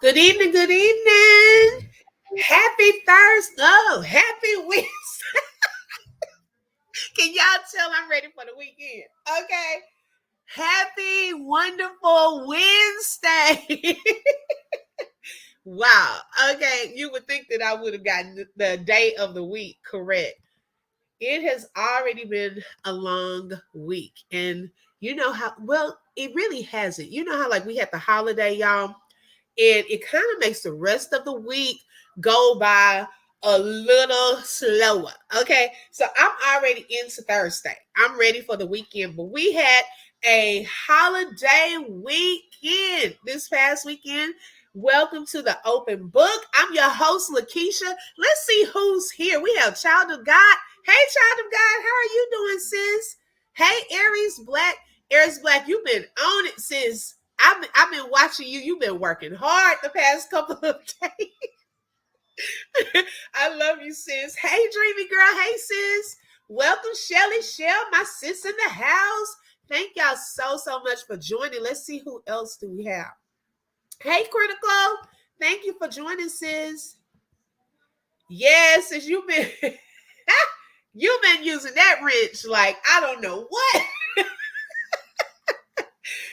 Good evening, good evening. Happy Thursday. Oh, happy Wednesday. Can y'all tell I'm ready for the weekend? Okay. Happy, wonderful Wednesday. Wow. Okay. You would think that I would have gotten the day of the week correct. It has already been a long week. And you know how, well, it really hasn't. You know how, like, we had the holiday, y'all? And it kind of makes the rest of the week go by a little slower. Okay, so I'm already into Thursday. I'm ready for the weekend, but we had a holiday weekend this past weekend. Welcome to the open book. I'm your host, Lakeisha. Let's see who's here. We have Child of God. Hey, Child of God, how are you doing, sis? Hey, Aries Black. Aries Black, you've been on it, sis. I've been watching you. You've been working hard the past couple of days. I love you, sis. Hey, dreamy girl. Hey, sis. Welcome, Shelly Shell, my sis in the house. Thank y'all so much for joining. Let's see who else do we have. Hey, Critical. Thank you for joining, sis. Yes, sis, you've been you've been using that wrench like I don't know what.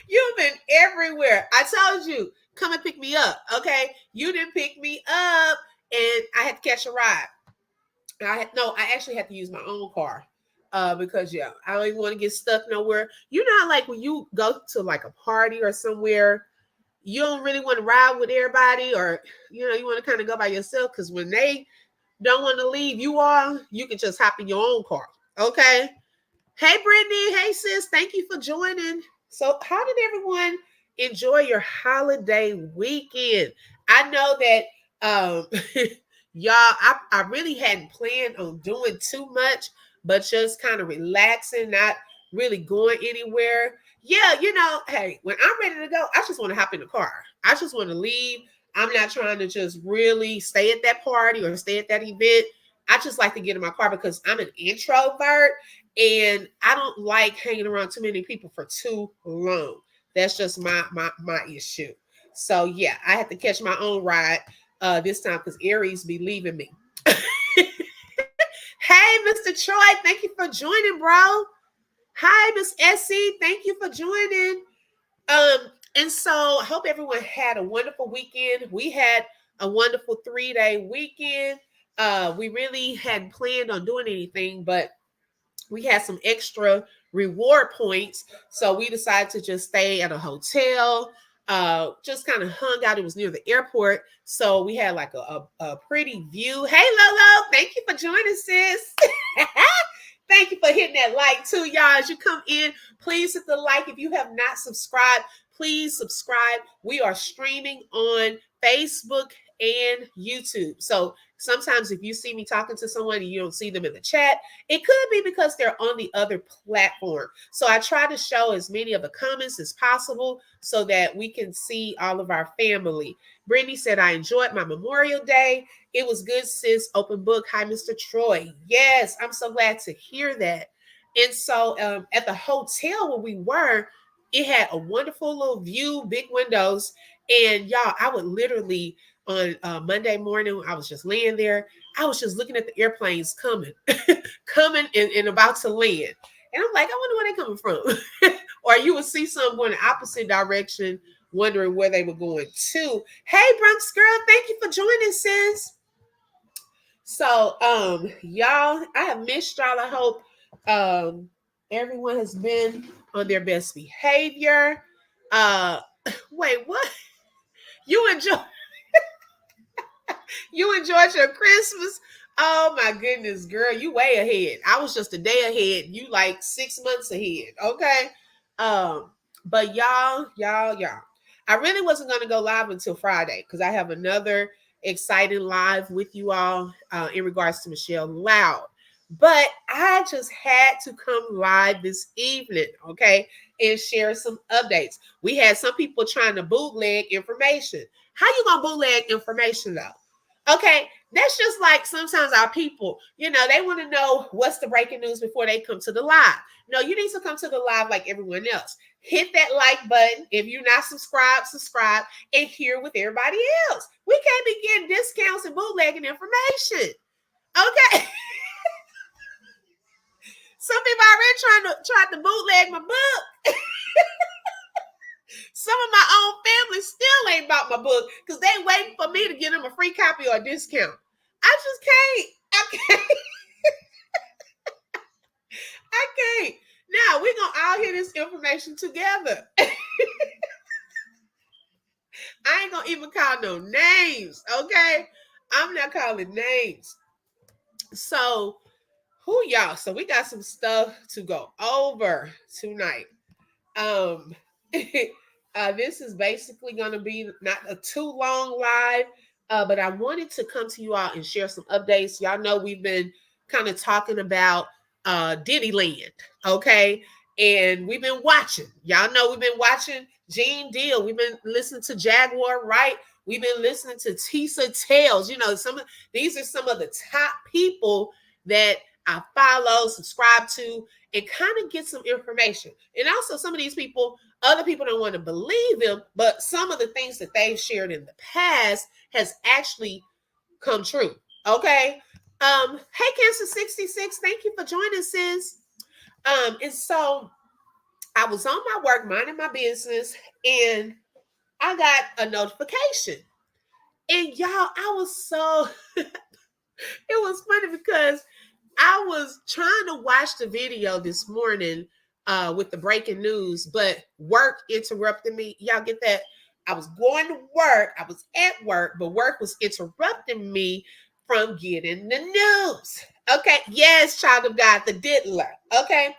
You've been everywhere. I told you, come and pick me up. Okay. You didn't pick me up and I had to catch a ride. I actually had to use my own car. Because yeah, I don't even want to get stuck nowhere. You know how, like, when you go to like a party or somewhere, you don't really want to ride with everybody, or you want to kind of go by yourself, because when they don't want to leave you can just hop in your own car. Okay. Hey, Brittany. Hey, sis. Thank you for joining. So, how did everyone enjoy your holiday weekend? I know that y'all, I really hadn't planned on doing too much, but just kind of relaxing, not really going anywhere. Yeah, hey, when I'm ready to go, I just want to hop in the car. I just want to leave. I'm not trying to just really stay at that party or stay at that event. I just like to get in my car because I'm an introvert and I don't like hanging around too many people for too long. That's just my issue. So yeah, I had to catch my own ride this time because Aries be leaving me. Hey, Mr. Troy, thank you for joining, bro. Hi, Miss Essie, thank you for joining. And so I hope everyone had a wonderful weekend. We had a wonderful 3-day weekend. We really hadn't planned on doing anything, but we had some extra reward points. So we decided to just stay at a hotel, just kind of hung out. It was near the airport. So we had like a pretty view. Hey, Lolo, thank you for joining, sis. Thank you for hitting that like too, y'all. As you come in, please hit the like. If you have not subscribed, please subscribe. We are streaming on Facebook and YouTube. So sometimes if you see me talking to someone and you don't see them in the chat, it could be because they're on the other platform. So I try to show as many of the comments as possible so that we can see all of our family. Brittany said, I enjoyed my Memorial Day. It was good, sis. Open book. Hi, Mr. Troy. Yes, I'm so glad to hear that. And so at the hotel where we were, it had a wonderful little view, big windows. And y'all, I would literally on Monday morning, I was just laying there. I was just looking at the airplanes coming, coming and about to land. And I'm like, I wonder where they're coming from. Or you would see some going the opposite direction, wondering where they were going to. Hey, Bronx girl, thank you for joining, sis. So, y'all, I have missed y'all. I hope everyone has been on their best behavior. Uh, wait, what? You enjoy? You enjoyed your Christmas? Oh my goodness, girl, you way ahead. I was just a day ahead. You like 6 months ahead. Okay. Um, but y'all. I really wasn't gonna go live until Friday because I have another exciting live with you all in regards to Michelle Loud. But I just had to come live this evening, okay, and share some updates. We had some people trying to bootleg information. How you gonna bootleg information though? Okay, That's just like sometimes our people, they want to know what's the breaking news before they come to the live. No, you need to come to the live like everyone else. Hit that like button. If you're not subscribed, subscribe and hear with everybody else. We can't be getting discounts and bootlegging information. Okay. Some people already tried to bootleg my book. Some of my own family still ain't bought my book because they waiting for me to get them a free copy or a discount. I just can't. I can't. Now we're gonna all hear this information together. I ain't gonna even call no names, okay? I'm not calling names. So, who y'all? So we got some stuff to go over tonight. This is basically gonna be not a too long live, but I wanted to come to you all and share some updates. Y'all know we've been kind of talking about Diddyland, okay? And we've been watching. Y'all know we've been watching Gene Deal. We've been listening to Jaguar Wright. We've been listening to Tisa Tales. These are some of the top people that I follow, subscribe to, and kind of get some information. And also some of these people, other people don't want to believe them, but some of the things that they've shared in the past has actually come true. Okay. Hey, Cancer 66, thank you for joining, sis. And so I was on my work, minding my business, and I got a notification. And y'all, I was so it was funny because I was trying to watch the video this morning with the breaking news, but work interrupted me. Y'all get that? I was going to work. I was at work, but work was interrupting me from getting the news. Okay. Yes, child of God, the diddler. Okay.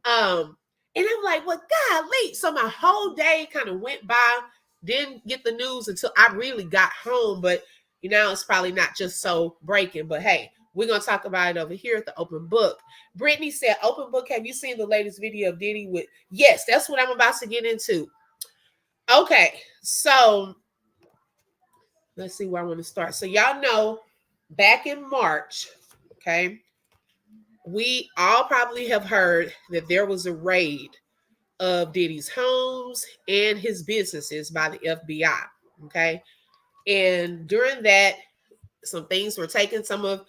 And I'm like, well, golly. So my whole day kind of went by, didn't get the news until I really got home. But it's probably not just so breaking. But hey, we're going to talk about it over here at the Open Book. Brittany said, Open Book, have you seen the latest video of Diddy with? Yes, that's what I'm about to get into. Okay, so let's see where I want to start. So y'all know back in March, okay, we all probably have heard that there was a raid of Diddy's homes and his businesses by the FBI, okay? And during that, some things were taken. Some of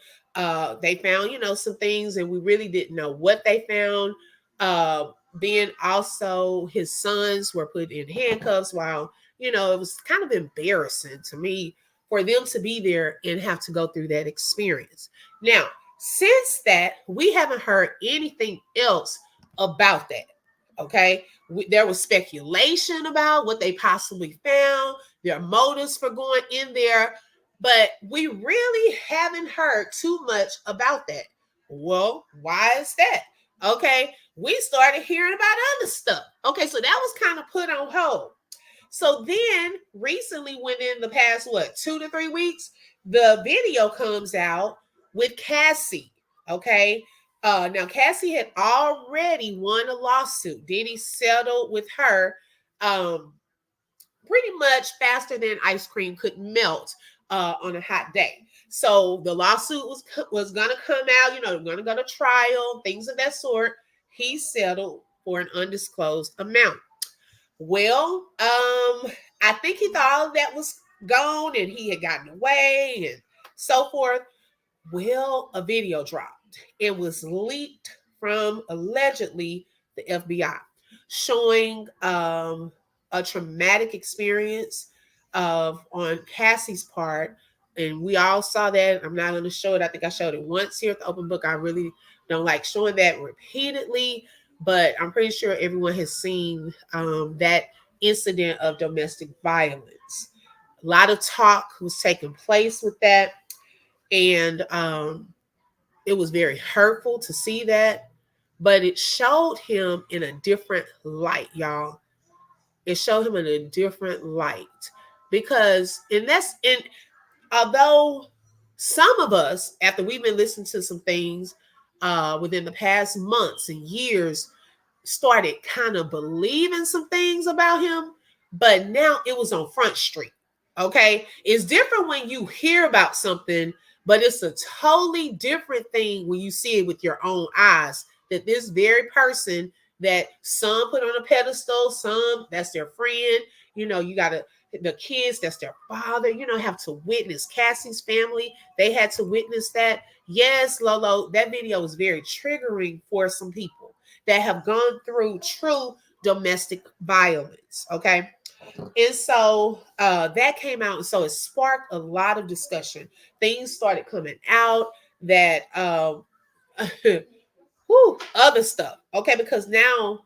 they found, some things, and we really didn't know what they found. Then also his sons were put in handcuffs while, it was kind of embarrassing to me for them to be there and have to go through that experience. Now, since that, we haven't heard anything else about that. Okay. There was speculation about what they possibly found, their motives for going in there, but we really haven't heard too much about that. Well, why is that? Okay. We started hearing about other stuff. Okay. So that was kind of put on hold. So then recently, within the past, 2 to 3 weeks, the video comes out with Cassie. Okay. Now, Cassie had already won a lawsuit. Diddy settled with her pretty much faster than ice cream could melt on a hot day. So the lawsuit was going to come out, going to go to trial, things of that sort. He settled for an undisclosed amount. Well, I think he thought all of that was gone and he had gotten away and so forth. Well, a video dropped. It was leaked from allegedly the FBI, showing a traumatic experience on Cassie's part. And we all saw that. I'm not going to show it. I think I showed it once here at the Open Book. I really don't like showing that repeatedly, but I'm pretty sure everyone has seen that incident of domestic violence. A lot of talk was taking place with that. And it was very hurtful to see that, but it showed him in a different light, y'all. It showed him in a different light because, although some of us, after we've been listening to some things within the past months and years, started kind of believing some things about him, but now it was on Front Street. Okay. It's different when you hear about something, But it's a totally different thing when you see it with your own eyes, that this very person that some put on a pedestal, some that's their friend, you got to, the kids, that's their father, have to witness. Cassie's family, they had to witness that. Yes, Lolo, that video was very triggering for some people that have gone through true domestic violence. Okay. And so that came out. And so it sparked a lot of discussion. Things started coming out that, other stuff. Okay. Because now,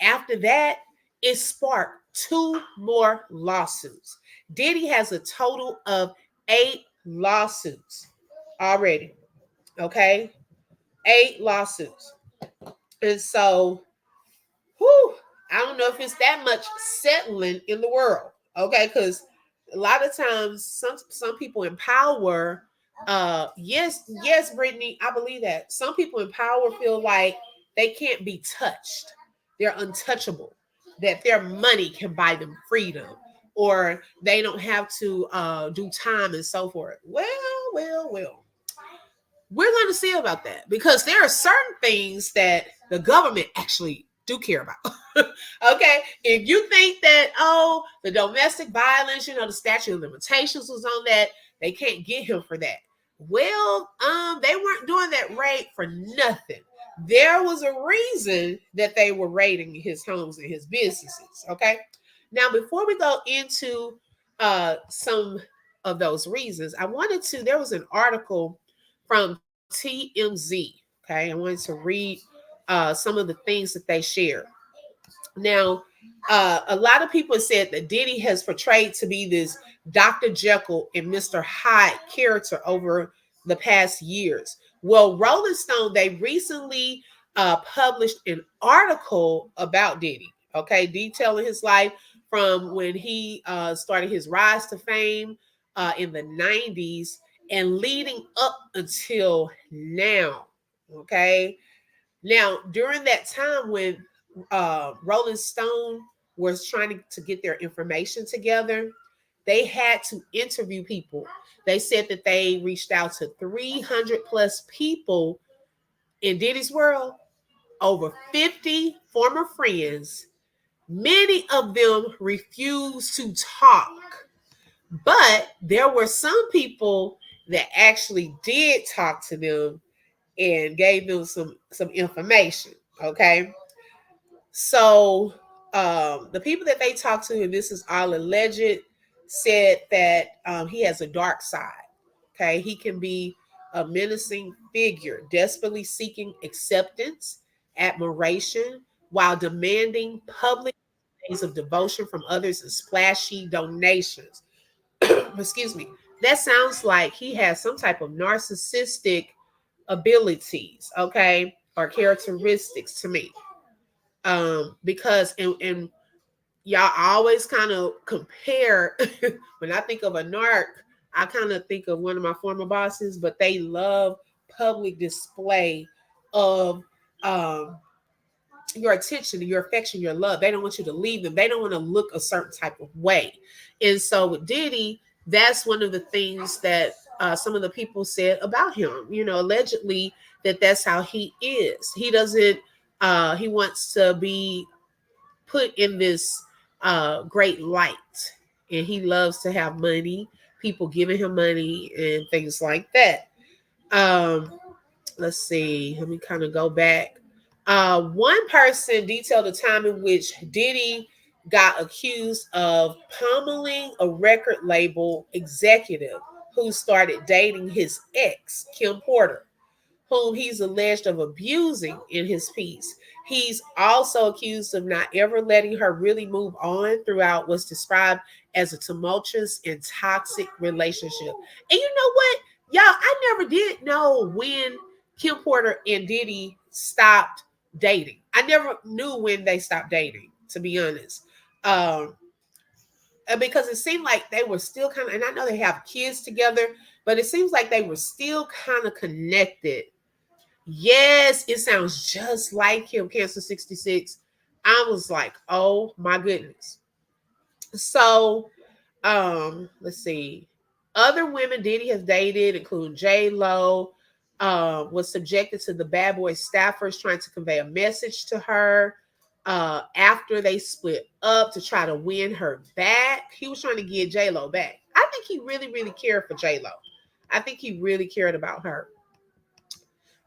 after that, it sparked two more lawsuits. Diddy has a total of 8 lawsuits already. Okay. 8 lawsuits. And so, I don't know if it's that much settling in the world. Okay. Because a lot of times some people in power, yes, Brittany, I believe that. Some people in power feel like they can't be touched. They're untouchable. That their money can buy them freedom, or they don't have to do time and so forth. Well. We're going to see about that, because there are certain things that the government actually do care about. Okay. If you think that, the domestic violence, the statute of limitations was on that, they can't get him for that. Well, they weren't doing that raid for nothing. There was a reason that they were raiding his homes and his businesses. Okay. Now, before we go into some of those reasons, there was an article from TMZ. Okay. I wanted to read some of the things that they shared. Now, a lot of people said that Diddy has portrayed to be this Dr. Jekyll and Mr. Hyde character over the past years. Well, Rolling Stone, they recently published an article about Diddy, okay, detailing his life from when he started his rise to fame in the 90s and leading up until now, okay? Now, during that time when Rolling Stone was trying to get their information together, they had to interview people. They said that they reached out to 300 plus people in Diddy's world, over 50 former friends. Many of them refused to talk, but there were some people that actually did talk to them and gave them some information. Okay. So the people that they talked to, and this is all alleged, said that he has a dark side. Okay. He can be a menacing figure, desperately seeking acceptance, admiration, while demanding public days of devotion from others and splashy donations. Excuse me. That sounds like he has some type of narcissistic abilities, okay, or characteristics to me. Because and y'all always kind of compare. When I think of a narc, I kind of think of one of my former bosses, but they love public display of your attention, your affection, your love. They don't want you to leave them. They don't want to look a certain type of way. And so with Diddy, that's one of the things that some of the people said about him. Allegedly that's how he is. He doesn't. He wants to be put in this great light, and he loves to have money. People giving him money and things like that. Um, let's see. Let me kind of go back. One person detailed a time in which Diddy got accused of pummeling a record label executive who started dating his ex, Kim Porter, whom he's alleged of abusing in his piece. He's also accused of not ever letting her really move on throughout what's described as a tumultuous and toxic relationship. And you know what? Y'all, I never did know when Kim Porter and Diddy stopped dating. I never knew when they stopped dating, to be honest. Because it seemed like they were still kind of, and I know they have kids together, but it seems like they were still kind of connected. Yes, it sounds just like him, Cancer 66. I was like, oh my goodness. So, let's see. Other women Diddy has dated, including J Lo, was subjected to the bad boy staffers trying to convey a message to her after they split up to try to win her back. He was trying to get J Lo back. I think he really, really cared for J Lo. I think he really cared about her.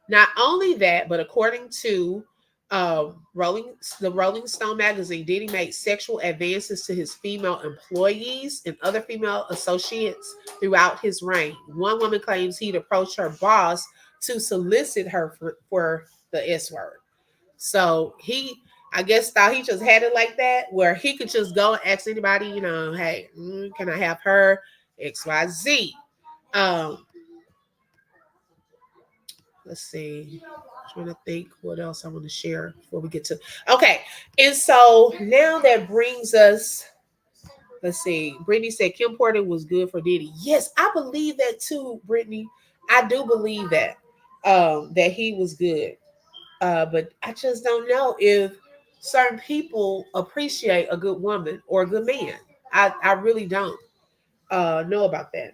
Not only that, but according to the Rolling Stone magazine, Diddy made sexual advances to his female employees and other female associates throughout his reign. One woman claims he'd approached her boss to solicit her for the S word. So he, I guess, thought he just had it like that, where he could just go and ask anybody, hey, can I have her XYZ? Um, let's see. I'm trying to think what else I want to share before we get to. Okay, and so now that brings us. Let's see. Brittany said Kim Porter was good for Diddy. Yes, I believe that too, Brittany. I do believe that that he was good. But I just don't know if certain people appreciate a good woman or a good man. I really don't know about that.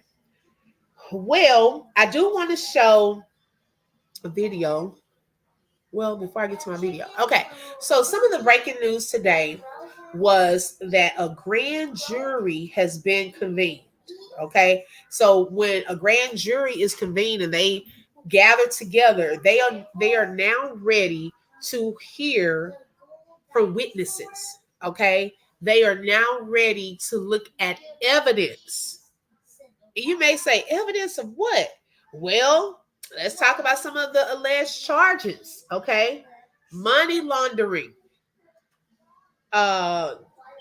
Well, I do want to show a video. Well, before I get to my video. Okay, so some of the breaking news today was that a grand jury has been convened. Okay, so when a grand jury is convened and they gather together, they are now ready to hear from witnesses. Okay, they are now ready to look at evidence. You may say, evidence of what? Well, let's talk about some of the alleged charges. Okay, money laundering, uh,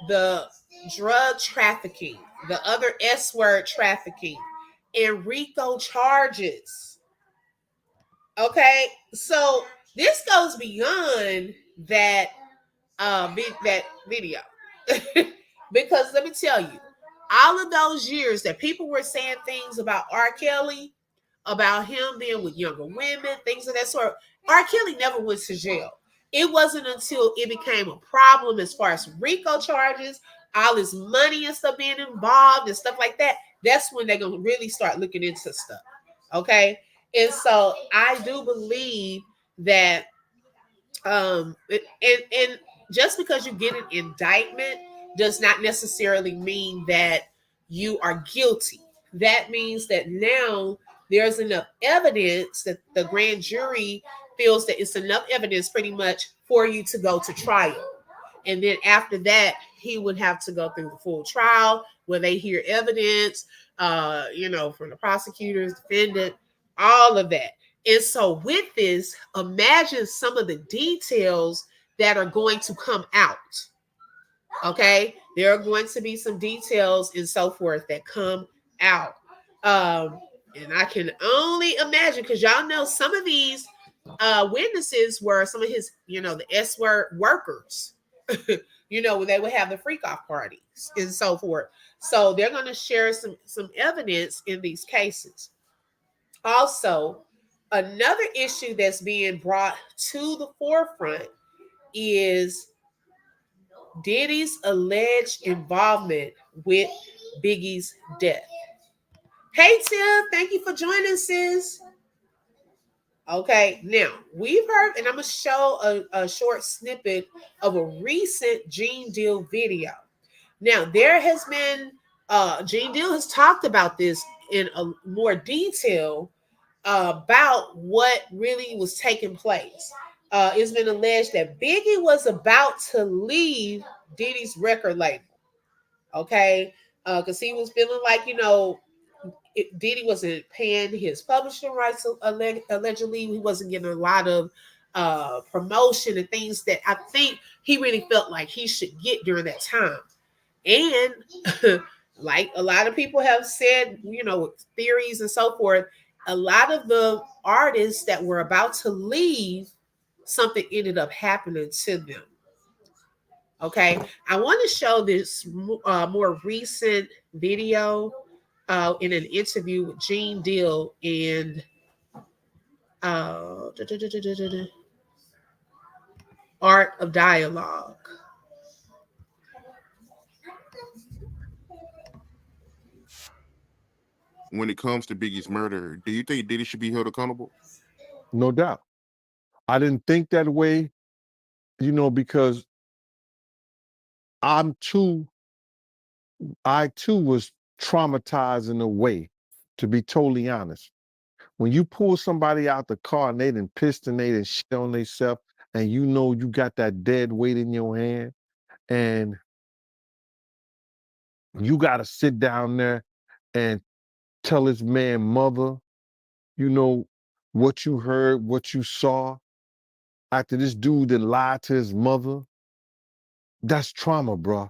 the drug trafficking, the other S word trafficking, and RICO charges. Okay, so this goes beyond that video. Because let me tell you, all of those years that people were saying things about R. Kelly, about him being with younger women, things of that sort, R. Kelly never went to jail. It wasn't until it became a problem as far as RICO charges, all this money and stuff being involved and stuff like that. That's when they're gonna really start looking into stuff. Okay. And so I do believe that and just because you get an indictment does not necessarily mean that you are guilty. That means that now there's enough evidence that the grand jury feels that it's enough evidence pretty much for you to go to trial. And then after that, he would have to go through the full trial where they hear evidence, from the prosecutors, defendant, all of that. And so with this, imagine some of the details that are going to come out. Okay, there are going to be some details and so forth that come out. And I can only imagine, because y'all know some of these witnesses were some of his, the S word workers. When they would have the freak off parties and so forth. So they're going to share some evidence in these cases. Also, another issue that's being brought to the forefront is Diddy's alleged involvement with Biggie's death. Hey, Tim, thank you for joining, sis. Okay, now we've heard, and I'm going to show a short snippet of a recent Gene Deal video. Now, there has been, Gene Deal has talked about this in a more detail about what really was taking place. It's been alleged that Biggie was about to leave Diddy's record label. Okay, because he was feeling like Diddy wasn't paying his publishing rights allegedly. He wasn't getting a lot of promotion and things that I think he really felt like he should get during that time. And like a lot of people have said, theories and so forth, a lot of the artists that were about to leave, something ended up happening to them. Okay, I want to show this more recent video in an interview with Gene Deal and uh, Art of Dialogue. when it comes to Biggie's murder, do you think Diddy should be held accountable? No doubt. I didn't think that way, because I'm too, I too was traumatized in a way, to be totally honest. When you pull somebody out the car and they done pissed and they done shit on themselves, and you got that dead weight in your hand, and you got to sit down there and tell this man mother, you know, what you heard, what you saw after this dude that lied to his mother. That's trauma, bro.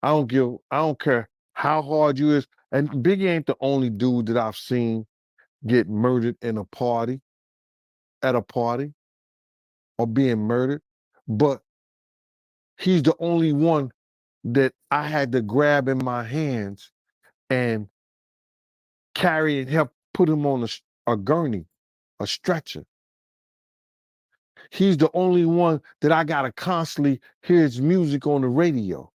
I don't care how hard you is. And Biggie ain't the only dude that I've seen get murdered in a party, at a party, or being murdered. But he's the only one that I had to grab in my hands and carry and help put him on a gurney, a stretcher. He's the only one that I gotta constantly hear his music on the radio.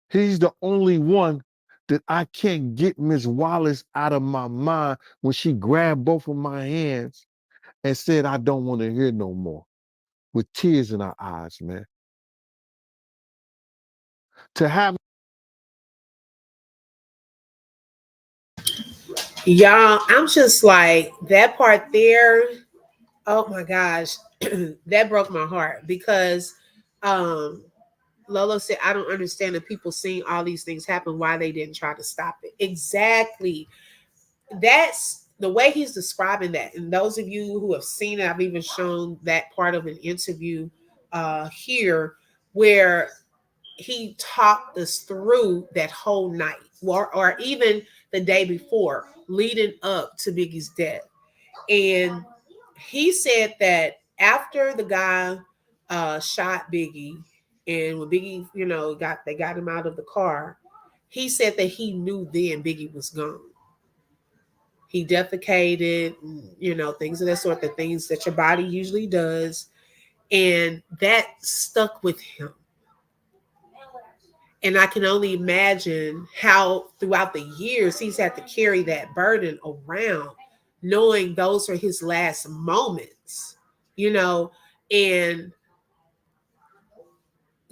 He's the only one that I can't get Miss Wallace out of my mind when she grabbed both of my hands and said, I don't want to hear no more, with tears in her eyes, man. To have Y'all, I'm just like that part there. Oh my gosh, that broke my heart because um Lolo said, I don't understand the people seeing all these things happen, why they didn't try to stop it. Exactly. That's the way he's describing that. And those of you who have seen it, I've even shown that part of an interview here where he talked us through that whole night or even the day before leading up to Biggie's death. And he said that after the guy shot Biggie, and when Biggie, they got him out of the car, he said that he knew then Biggie was gone. He defecated, things of that sort, the things that your body usually does. And that stuck with him. And I can only imagine how throughout the years he's had to carry that burden around, knowing those are his last moments, and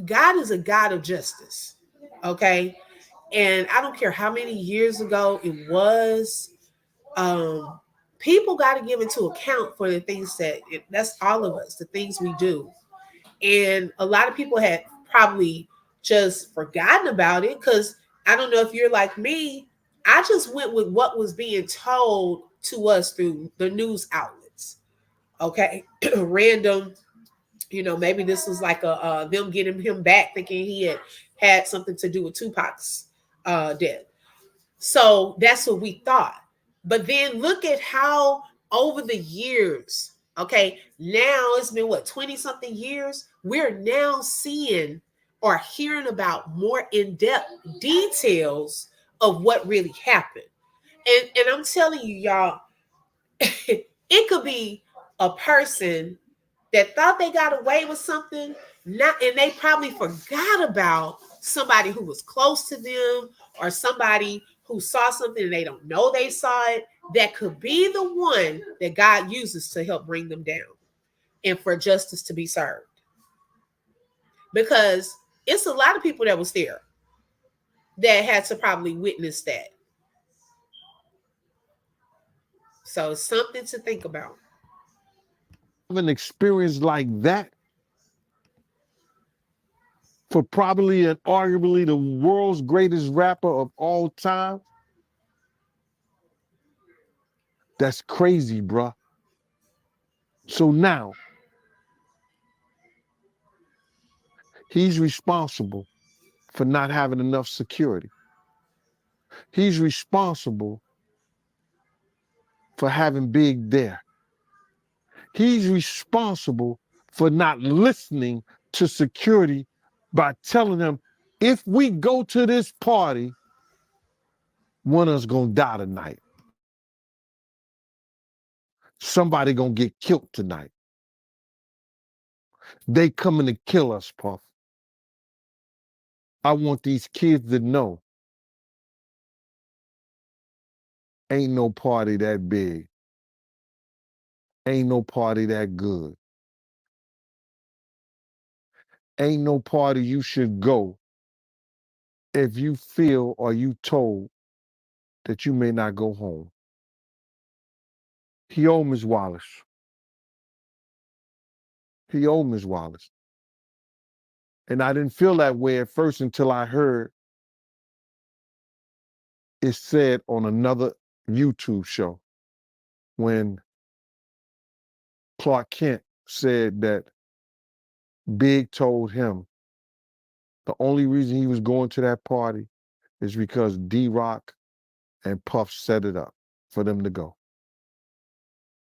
God is a God of justice. Okay. And I don't care how many years ago it was, um, people got to give into account for the things that's all of us, the things we do. And a lot of people had probably just forgotten about it because I don't know if you're like me. I just went with what was being told to us through the news outlets. Okay. Random, maybe this was like a them getting him back, thinking he had something to do with Tupac's death. So that's what we thought. But then look at how over the years, okay, now it's been what, 20 something years? We're now seeing or hearing about more in depth details of what really happened. And I'm telling you, y'all, it could be a person that thought they got away with something, not, and they probably forgot about somebody who was close to them or somebody who saw something and they don't know they saw it. That could be the one that God uses to help bring them down and for justice to be served. Because it's a lot of people that was there that had to probably witness that. So it's something to think about. an experience like that for probably and arguably the world's greatest rapper of all time, that's crazy, bruh. So now he's responsible for not having enough security. He's responsible for having Big there. He's responsible for not listening to security by telling them, if we go to this party, one of us gonna die tonight. Somebody gonna get killed tonight. They coming to kill us, Puff. I want these kids to know. Ain't no party that big. Ain't no party that good. Ain't no party you should go if you feel or you told that you may not go home. He owed Miss Wallace. He owed Miss Wallace. And I didn't feel that way at first until I heard it said on another YouTube show when Clark Kent said that Big told him the only reason he was going to that party is because D-Rock and Puff set it up for them to go.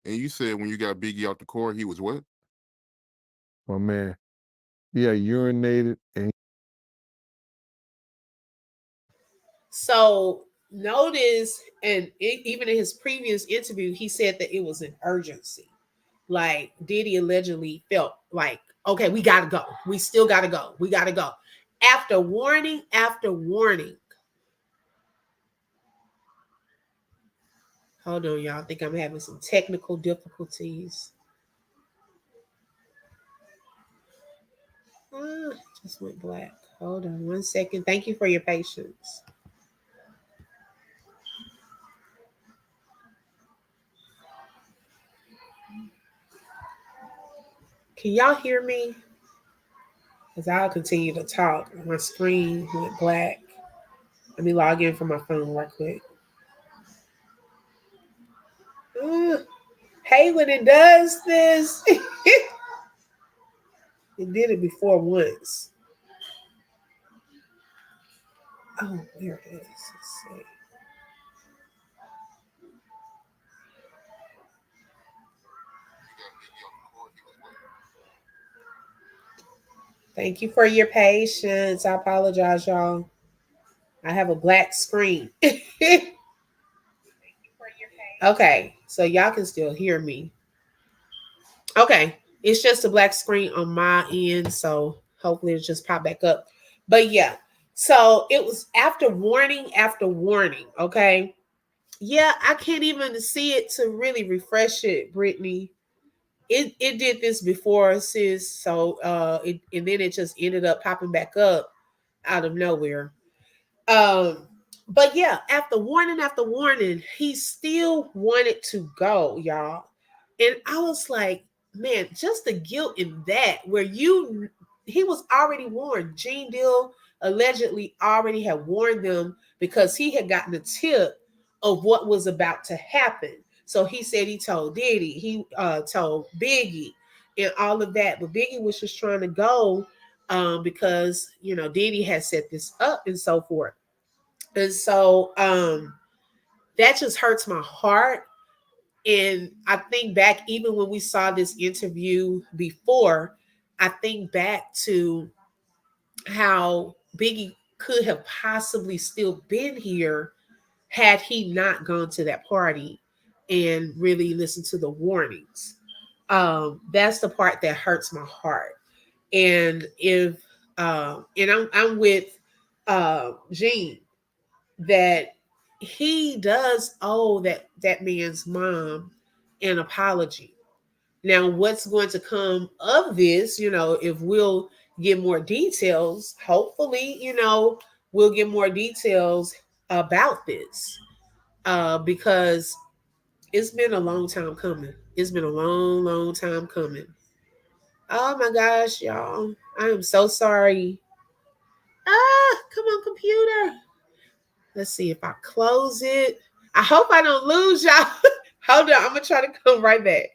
And you said when you got Biggie out the court, he was what? My man, yeah, urinated and So notice, and even in his previous interview, he said that it was an urgency. Like Diddy allegedly felt like, okay, we gotta go. We still gotta go. We gotta go. After warning after warning. Hold on, y'all. I think I'm having some technical difficulties. Just went black. Hold on 1 second. Thank you for your patience. Can y'all hear me? Because I'll continue to talk. My screen went black. Let me log in from my phone right quick. Hey, when it does this, it did it before once. Oh, there it is. Let's see. Thank you for your patience. I apologize, y'all. I have a black screen. Okay, so y'all can still hear me. Okay, it's just a black screen on my end, so hopefully it just pop back up. But yeah, so it was after warning after warning. Okay, yeah, I can't even see it to really refresh it, Brittany. It did this before, sis. So and then it just ended up popping back up out of nowhere. Um, but yeah, after warning, he still wanted to go, y'all. And I was like, man, just the guilt in that, where he was already warned. Gene Deal allegedly already had warned them because he had gotten a tip of what was about to happen. So he said he told Diddy, he told Biggie, and all of that. But Biggie was just trying to go because Diddy had set this up and so forth. And so that just hurts my heart. And I think back, even when we saw this interview before, I think back to how Biggie could have possibly still been here had he not gone to that party and really listened to the warnings. That's the part that hurts my heart. And if and I'm with Gene, that he does owe that man's mom an apology. Now, what's going to come of this, if we'll get more details, hopefully, we'll get more details about this. Because it's been a long time coming. It's been a long, long time coming. Oh my gosh, y'all. I am so sorry. Come on, computer. Let's see if I close it. I hope I don't lose y'all. Hold on. I'm going to try to come right back.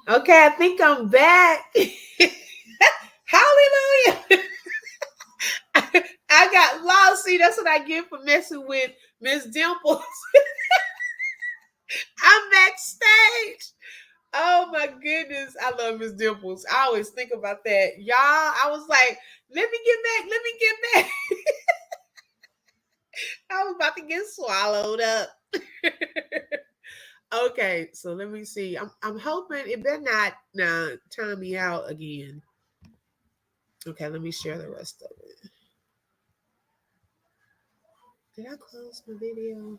Okay, I think I'm back. Hallelujah. I got lost. See, that's what I get for messing with Miss Dimples. I'm backstage. Oh my goodness. I love Miss Dimples. I always think about that. Y'all, I was like, let me get back. Let me get back. I was about to get swallowed up. Okay, so let me see. I'm hoping it better not time me out again. Okay, let me share the rest of it. Did I close my video?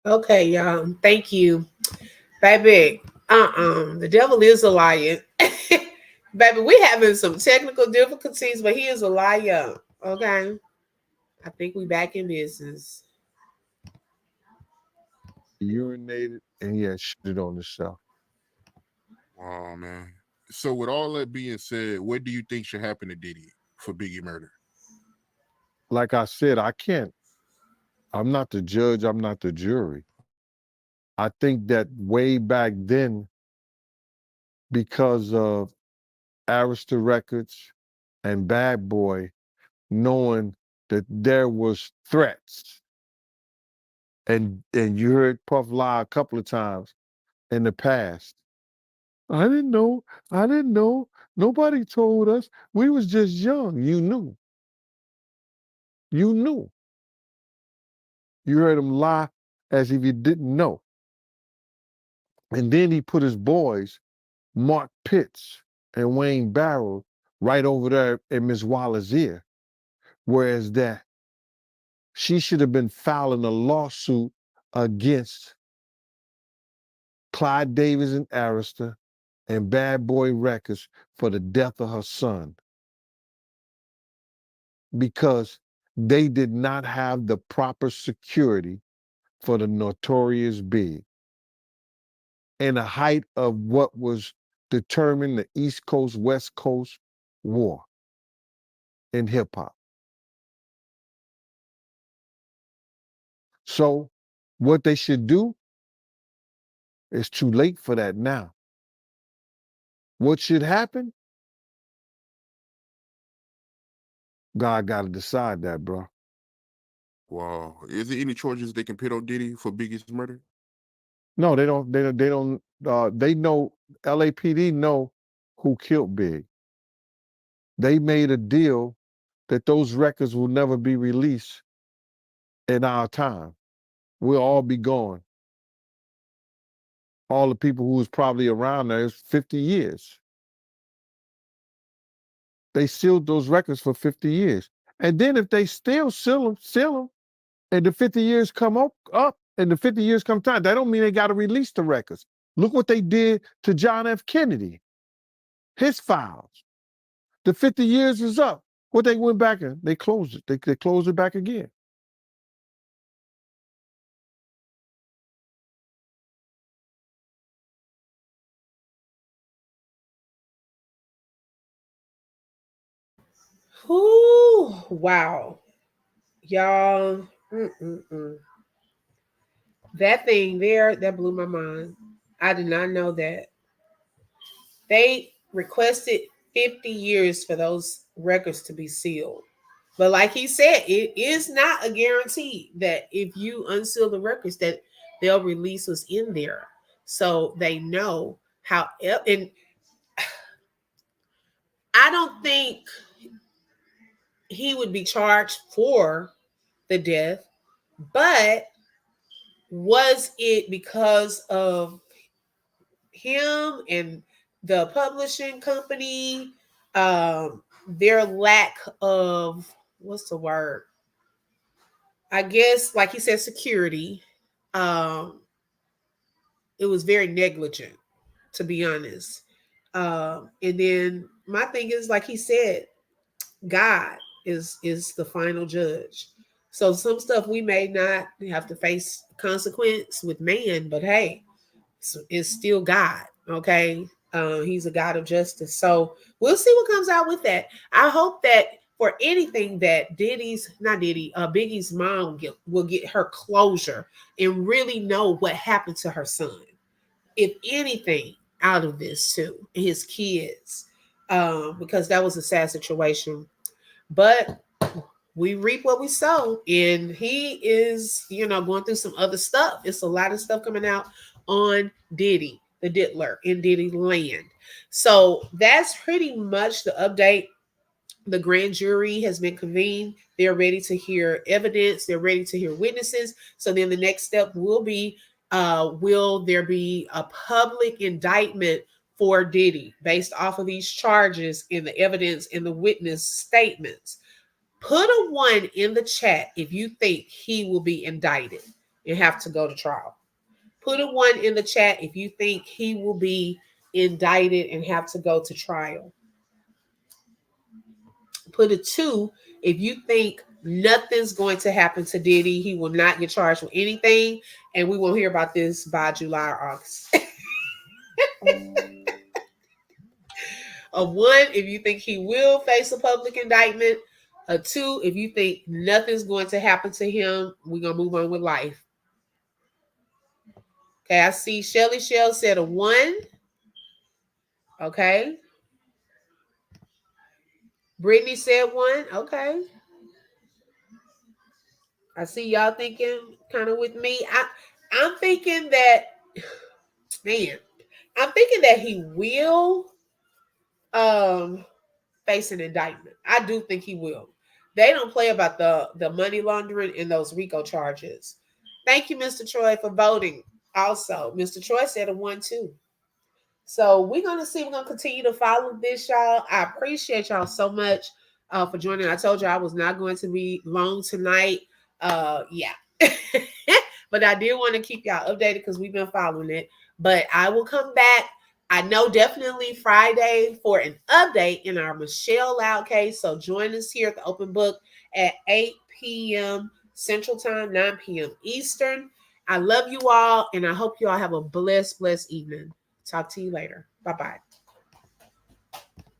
Okay, y'all. Thank you. Baby, the devil is a liar. Baby, we having some technical difficulties, but he is a liar. Okay. I think we back in business. Urinated and he had shit on himself. Oh man. So with all that being said, what do you think should happen to Diddy for Biggie murder? Like I said, I'm not the judge, I'm not the jury. I think that way back then, because of Arista Records and Bad Boy, knowing that there was threats, and you heard Puff lie a couple of times in the past. I didn't know. I didn't know. Nobody told us. We was just young. You knew. You knew. You heard him lie as if you didn't know. And then he put his boys, Mark Pitts and Wayne Barrow, right over there in Miss Waller's ear. Whereas that she should have been filing a lawsuit against Clyde Davis and Arista and Bad Boy Records for the death of her son, because they did not have the proper security for the Notorious Big in the height of what was determined the East Coast, West Coast war in hip hop. So what they should do is too late for that now. What should happen? God got to decide that, bro. Wow. Is there any charges they can put on Diddy for Biggie's murder? No, they don't. They don't. They know. LAPD know who killed Big. They made a deal that those records will never be released in our time. We'll all be gone. All the people who was probably around there is 50 years. They sealed those records for 50 years. And then if they still seal them, and the 50 years come up and the 50 years come time, that don't mean they got to release the records. Look what they did to John F. Kennedy, his files. The 50 years is up. What they went back and they closed it. They closed it back again. Ooh, wow. Y'all. Mm-mm-mm. That thing there, that blew my mind. I did not know that. They requested 50 years for those records to be sealed. But like he said, it is not a guarantee that if you unseal the records that they'll release what's in there. So they know how, and I don't think he would be charged for the death, but was it because of him and the publishing company? their lack of, what's the word? I guess, like he said, security. Um, it was very negligent, to be honest. And then my thing is, like he said, God is the final judge. So some stuff we may not have to face consequence with man, but hey, it's still God. Okay, He's a God of justice. So we'll see what comes out with that. I hope that for anything that Biggie's mom will get her closure and really know what happened to her son, if anything, out of this too, and his kids, because that was a sad situation. But we reap what we sow, and he is, going through some other stuff. It's a lot of stuff coming out on Diddy, the Diddler, in Diddyland. So that's pretty much the update. The grand jury has been convened. They're ready to hear evidence. They're ready to hear witnesses. So then the next step will be, will there be a public indictment for Diddy based off of these charges and the evidence and the witness statements? Put a 1 in the chat if you think he will be indicted and have to go to trial. Put a 1 in the chat if you think he will be indicted and have to go to trial. Put a 2 if you think nothing's going to happen to Diddy. He will not get charged with anything, and we won't hear about this by July or August. A 1 if you think he will face a public indictment. A 2 if you think nothing's going to happen to him. We're going to move on with life. Okay, I see Shelly Shell said a 1. Okay. Brittany said 1. Okay. I see y'all thinking kind of with me. I'm thinking that, man, I'm thinking that he will face an indictment. I do think he will. They don't play about the money laundering and those RICO charges. Thank you, Mr. Troy, for voting. Also, Mr. Troy said a 1 too. So we're gonna see. We're gonna continue to follow this, y'all. I appreciate y'all so much for joining. I told you I was not going to be long tonight. Yeah, but I did want to keep y'all updated because we've been following it. But I will come back. I know definitely Friday for an update in our Michelle Loud case. So join us here at the Open Book at 8 p.m. Central Time, 9 p.m. Eastern. I love you all, and I hope you all have a blessed evening. Talk to you later. Bye-bye.